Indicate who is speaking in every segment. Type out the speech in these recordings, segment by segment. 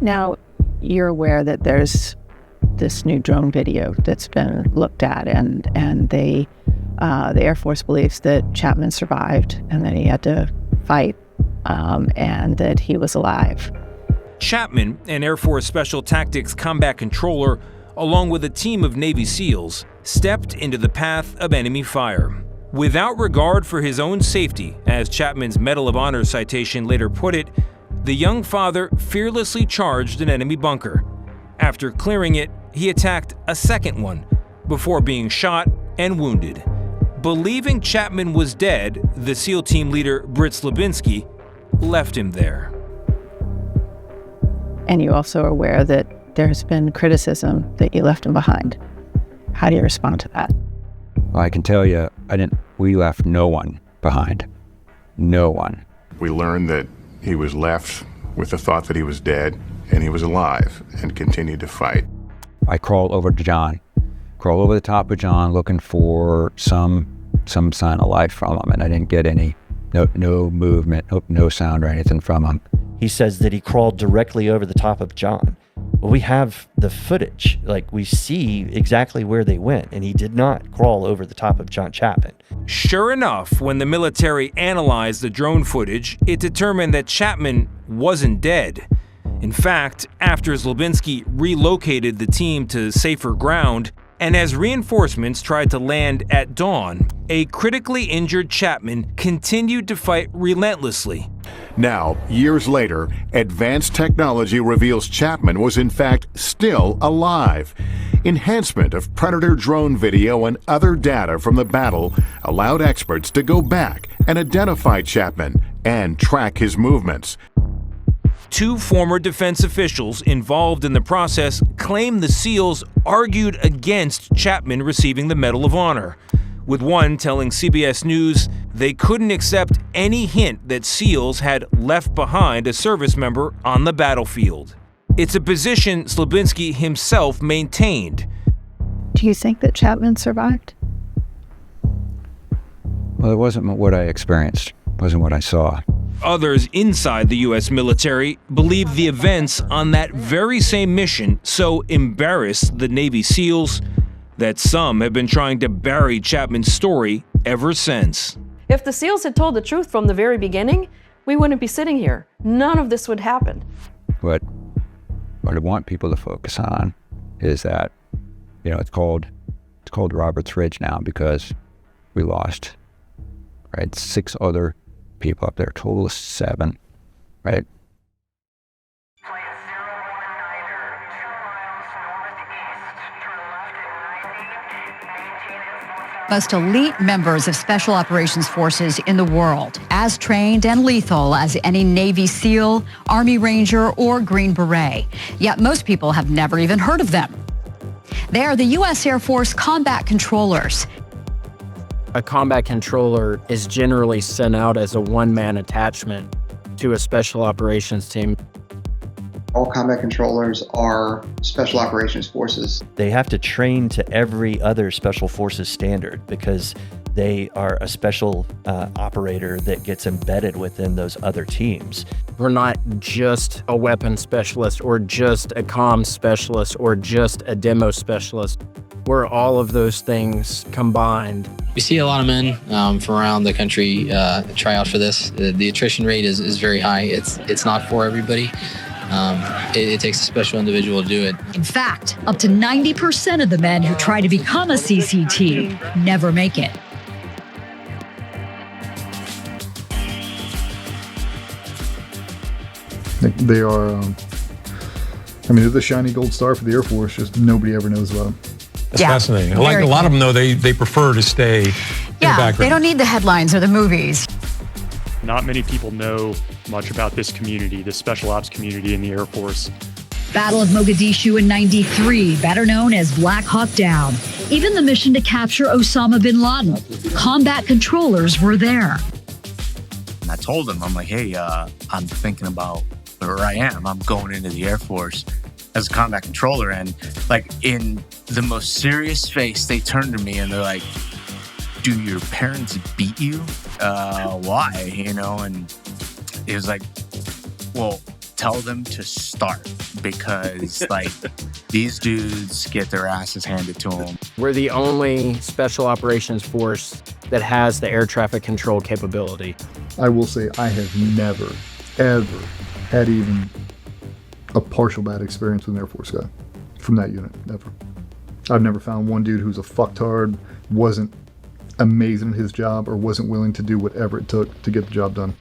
Speaker 1: Now, you're aware that there's this new drone video that's been looked at, and the Air Force believes that Chapman survived and that he had to fight, and that he was alive.
Speaker 2: Chapman, an Air Force Special Tactics combat controller, along with a team of Navy SEALs, stepped into the path of enemy fire. Without regard for his own safety, as Chapman's Medal of Honor citation later put it, the young father fearlessly charged an enemy bunker. After clearing it, he attacked a second one before being shot and wounded. Believing Chapman was dead, the SEAL team leader, Britt Slabinski, left him there.
Speaker 1: And you also are aware that there's been criticism that you left him behind. How do you respond to that?
Speaker 3: Well, I can tell you, we left no one behind. No one.
Speaker 4: We learned that he was left with the thought that he was dead, and he was alive and continued to fight.
Speaker 3: I crawled over to John, crawled over the top of John looking for some sign of life from him, and I didn't get any, no movement, no sound or anything from him.
Speaker 5: He says that he crawled directly over the top of John. Well, we have the footage, like we see exactly where they went, and he did not crawl over the top of John Chapman.
Speaker 2: Sure enough, when the military analyzed the drone footage, it determined that Chapman wasn't dead. In fact, after Slabinski relocated the team to safer ground, and as reinforcements tried to land at dawn, a critically injured Chapman continued to fight relentlessly.
Speaker 4: Now, years later, advanced technology reveals Chapman was in fact still alive. Enhancement of Predator drone video and other data from the battle allowed experts to go back and identify Chapman and track his movements.
Speaker 2: Two former defense officials involved in the process claim the SEALs argued against Chapman receiving the Medal of Honor, with one telling CBS News they couldn't accept any hint that SEALs had left behind a service member on the battlefield. It's a position Slabinski himself maintained.
Speaker 1: Do you think that Chapman survived?
Speaker 3: Well, it wasn't what I experienced, it wasn't what I saw.
Speaker 2: Others inside the U.S. military believe the events on that very same mission so embarrassed the Navy SEALs that some have been trying to bury Chapman's story ever since.
Speaker 6: If the SEALs had told the truth from the very beginning, we wouldn't be sitting here. None of this would happen.
Speaker 3: What I want people to focus on is that, it's called Roberts Ridge now because we lost, right, 6 other people up there, total of 7, right?
Speaker 7: Most elite members of Special Operations Forces in the world, as trained and lethal as any Navy SEAL, Army Ranger, or Green Beret. Yet most people have never even heard of them. They are the U.S. Air Force combat controllers.
Speaker 8: A combat controller is generally sent out as a one-man attachment to a special operations team.
Speaker 9: All combat controllers are special operations forces.
Speaker 5: They have to train to every other special forces standard because they are a special operator that gets embedded within those other teams.
Speaker 8: We're not just a weapons specialist or just a comms specialist or just a demo specialist. We're all of those things combined.
Speaker 10: We see a lot of men from around the country try out for this. The attrition rate is very high. It's not for everybody. It takes a special individual to do it.
Speaker 7: In fact, up to 90% of the men who try to become a CCT never make it.
Speaker 11: They are, they're the shiny gold star for the Air Force, just nobody ever knows about them.
Speaker 12: That's fascinating. Like a lot of them, though, they prefer to stay in the background.
Speaker 7: They don't need the headlines or the movies.
Speaker 13: Not many people know much about this community, this special ops community in the Air Force.
Speaker 7: Battle of Mogadishu in '93, better known as Black Hawk Down. Even the mission to capture Osama bin Laden. Combat controllers were there.
Speaker 14: And I told them, I'm like, hey, I'm thinking about where I am. I'm going into the Air Force as a combat controller. And like in the most serious face, they turned to me and they're like, do your parents beat you? Why? And it was like, well, tell them to start because, like, these dudes get their asses handed to them.
Speaker 8: We're the only special operations force that has the air traffic control capability.
Speaker 11: I will say I have never, ever had even a partial bad experience with an Air Force guy from that unit. Never. I've never found one dude who's a fucktard, wasn't amazing at his job, or wasn't willing to do whatever it took to get the job done.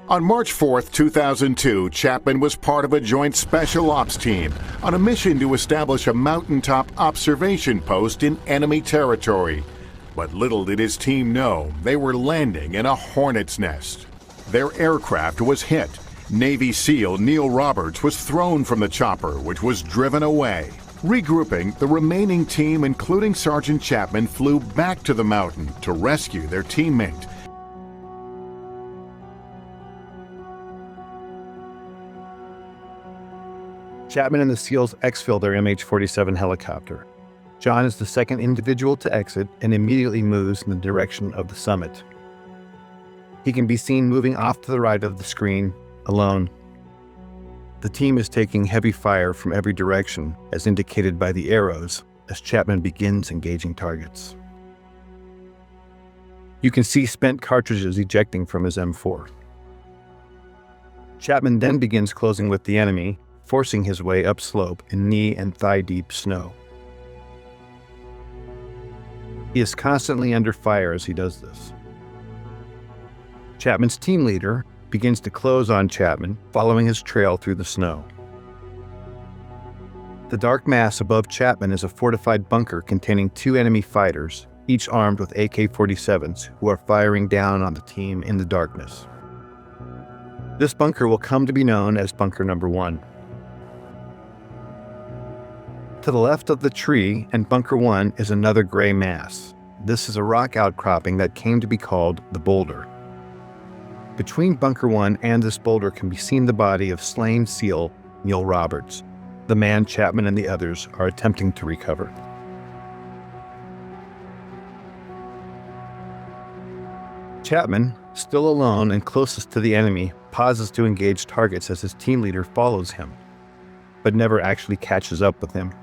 Speaker 4: On March 4, 2002, Chapman was part of a joint special ops team on a mission to establish a mountaintop observation post in enemy territory. But little did his team know they were landing in a hornet's nest. Their aircraft was hit. Navy SEAL Neil Roberts was thrown from the chopper, which was driven away. Regrouping, the remaining team, including Sergeant Chapman, flew back to the mountain to rescue their teammate.
Speaker 15: Chapman and the SEALs exfil their MH-47 helicopter. John is the second individual to exit and immediately moves in the direction of the summit. He can be seen moving off to the right of the screen, alone. The team is taking heavy fire from every direction, as indicated by the arrows, as Chapman begins engaging targets. You can see spent cartridges ejecting from his M4. Chapman then begins closing with the enemy, forcing his way upslope in knee and thigh-deep snow. He is constantly under fire as he does this. Chapman's team leader begins to close on Chapman, following his trail through the snow. The dark mass above Chapman is a fortified bunker containing 2 enemy fighters, each armed with AK-47s, who are firing down on the team in the darkness. This bunker will come to be known as Bunker Number 1. To the left of the tree and Bunker 1 is another gray mass. This is a rock outcropping that came to be called the Boulder. Between Bunker 1 and this boulder can be seen the body of slain SEAL Neil Roberts, the man Chapman and the others are attempting to recover. Chapman, still alone and closest to the enemy, pauses to engage targets as his team leader follows him, but never actually catches up with him.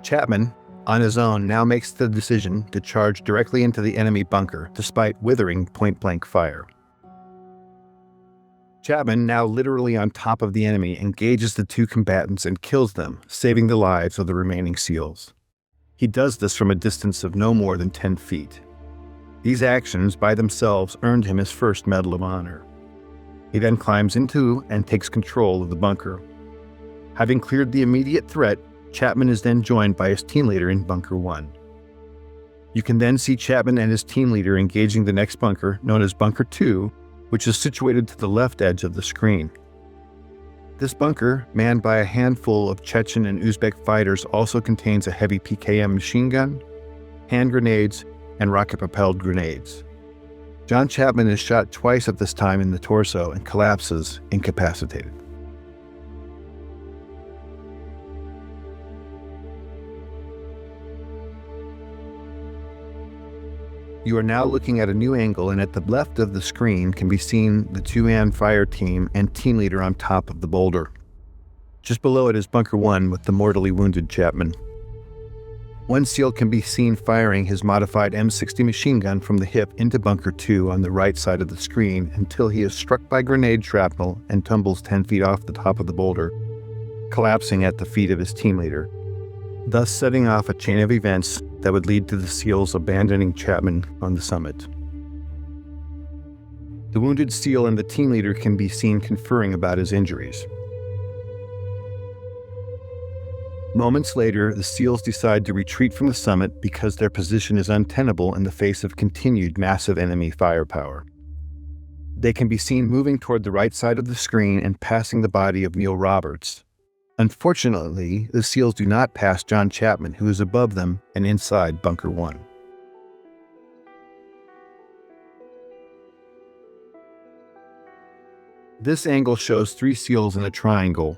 Speaker 15: Chapman, on his own, now makes the decision to charge directly into the enemy bunker, despite withering point-blank fire. Chapman, now literally on top of the enemy, engages the 2 combatants and kills them, saving the lives of the remaining SEALs. He does this from a distance of no more than 10 feet. These actions by themselves earned him his first Medal of Honor. He then climbs into and takes control of the bunker. Having cleared the immediate threat, Chapman is then joined by his team leader in Bunker 1. You can then see Chapman and his team leader engaging the next bunker, known as Bunker 2, which is situated to the left edge of the screen. This bunker, manned by a handful of Chechen and Uzbek fighters, also contains a heavy PKM machine gun, hand grenades, and rocket-propelled grenades. John Chapman is shot twice at this time in the torso and collapses, incapacitated. You are now looking at a new angle, and at the left of the screen can be seen the 2-man fire team and team leader on top of the boulder. Just below it is Bunker 1 with the mortally wounded Chapman. One SEAL can be seen firing his modified M60 machine gun from the hip into Bunker 2 on the right side of the screen until he is struck by grenade shrapnel and tumbles 10 feet off the top of the boulder, collapsing at the feet of his team leader, thus setting off a chain of events that would lead to the SEALs abandoning Chapman on the summit. The wounded SEAL and the team leader can be seen conferring about his injuries. Moments later, the SEALs decide to retreat from the summit because their position is untenable in the face of continued massive enemy firepower. They can be seen moving toward the right side of the screen and passing the body of Neil Roberts. Unfortunately, the SEALs do not pass John Chapman, who is above them and inside Bunker 1. This angle shows 3 SEALs in a triangle.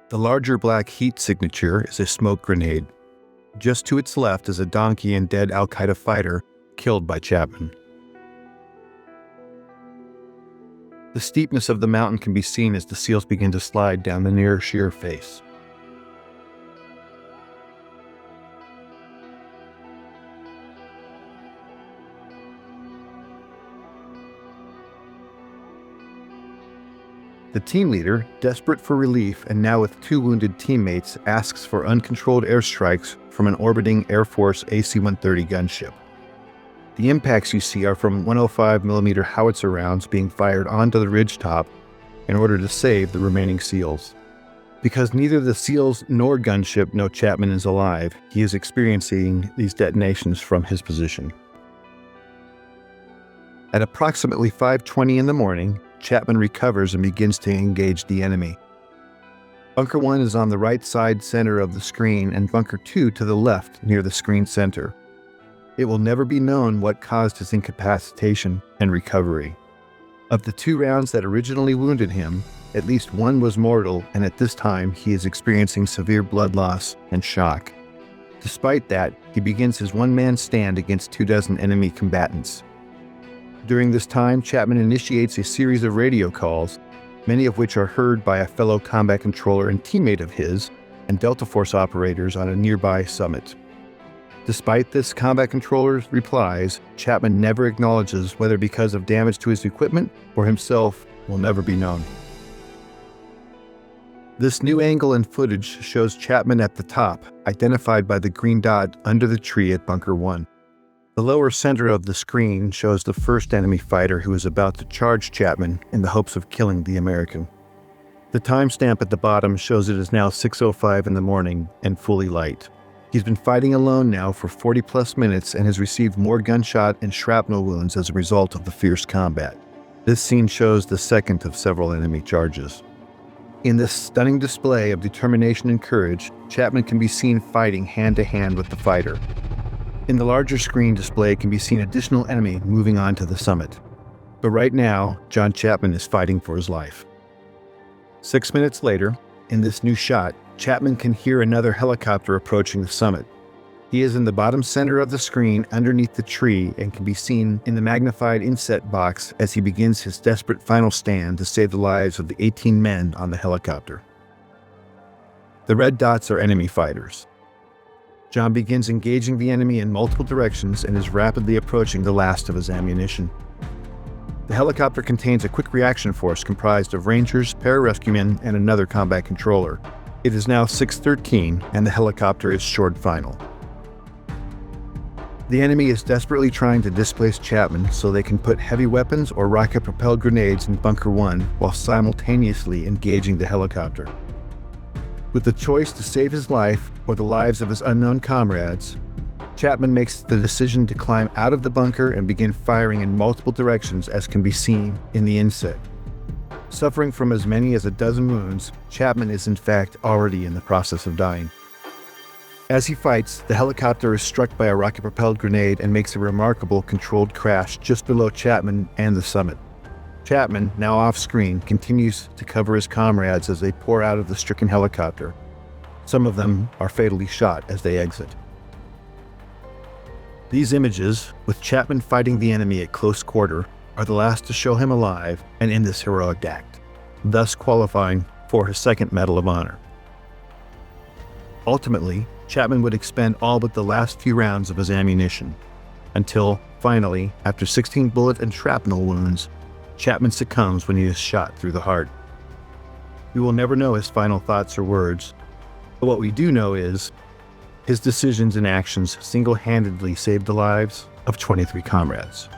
Speaker 15: The larger black heat signature is a smoke grenade. Just to its left is a donkey and dead Al-Qaeda fighter killed by Chapman. The steepness of the mountain can be seen as the SEALs begin to slide down the near sheer face. The team leader, desperate for relief and now with 2 wounded teammates, asks for uncontrolled airstrikes from an orbiting Air Force AC-130 gunship. The impacts you see are from 105mm howitzer rounds being fired onto the ridgetop in order to save the remaining SEALs. Because neither the SEALs nor gunship know Chapman is alive, he is experiencing these detonations from his position. At approximately 5:20 in the morning, Chapman recovers and begins to engage the enemy. Bunker 1 is on the right side center of the screen and Bunker 2 to the left near the screen center. It will never be known what caused his incapacitation and recovery. Of the 2 rounds that originally wounded him, at least 1 was mortal, and at this time he is experiencing severe blood loss and shock. Despite that, he begins his one-man stand against 24 enemy combatants. During this time, Chapman initiates a series of radio calls, many of which are heard by a fellow combat controller and teammate of his, and Delta Force operators on a nearby summit. Despite this combat controller's replies, Chapman never acknowledges whether because of damage to his equipment or himself will never be known. This new angle and footage shows Chapman at the top, identified by the green dot under the tree at Bunker 1. The lower center of the screen shows the first enemy fighter who is about to charge Chapman in the hopes of killing the American. The timestamp at the bottom shows it is now 6:05 in the morning and fully light. He's been fighting alone now for 40+ minutes and has received more gunshot and shrapnel wounds as a result of the fierce combat. This scene shows the second of several enemy charges. In this stunning display of determination and courage, Chapman can be seen fighting hand-to-hand with the fighter. In the larger screen display can be seen additional enemy moving on to the summit. But right now, John Chapman is fighting for his life. 6 minutes later, in this new shot, Chapman can hear another helicopter approaching the summit. He is in the bottom center of the screen underneath the tree and can be seen in the magnified inset box as he begins his desperate final stand to save the lives of the 18 men on the helicopter. The red dots are enemy fighters. John begins engaging the enemy in multiple directions and is rapidly approaching the last of his ammunition. The helicopter contains a quick reaction force comprised of Rangers, pararescuemen, and another combat controller. It is now 6:13 and the helicopter is shored final. The enemy is desperately trying to displace Chapman so they can put heavy weapons or rocket-propelled grenades in Bunker 1 while simultaneously engaging the helicopter. With the choice to save his life or the lives of his unknown comrades, Chapman makes the decision to climb out of the bunker and begin firing in multiple directions as can be seen in the inset. Suffering from as many as a dozen wounds, Chapman is in fact already in the process of dying. As he fights, the helicopter is struck by a rocket-propelled grenade and makes a remarkable controlled crash just below Chapman and the summit. Chapman, now off-screen, continues to cover his comrades as they pour out of the stricken helicopter. Some of them are fatally shot as they exit. These images, with Chapman fighting the enemy at close quarter, are the last to show him alive and in this heroic act, thus qualifying for his second Medal of Honor. Ultimately, Chapman would expend all but the last few rounds of his ammunition, until, finally, after 16 bullet and shrapnel wounds, Chapman succumbs when he is shot through the heart. We will never know his final thoughts or words, but what we do know is his decisions and actions single-handedly saved the lives of 23 comrades.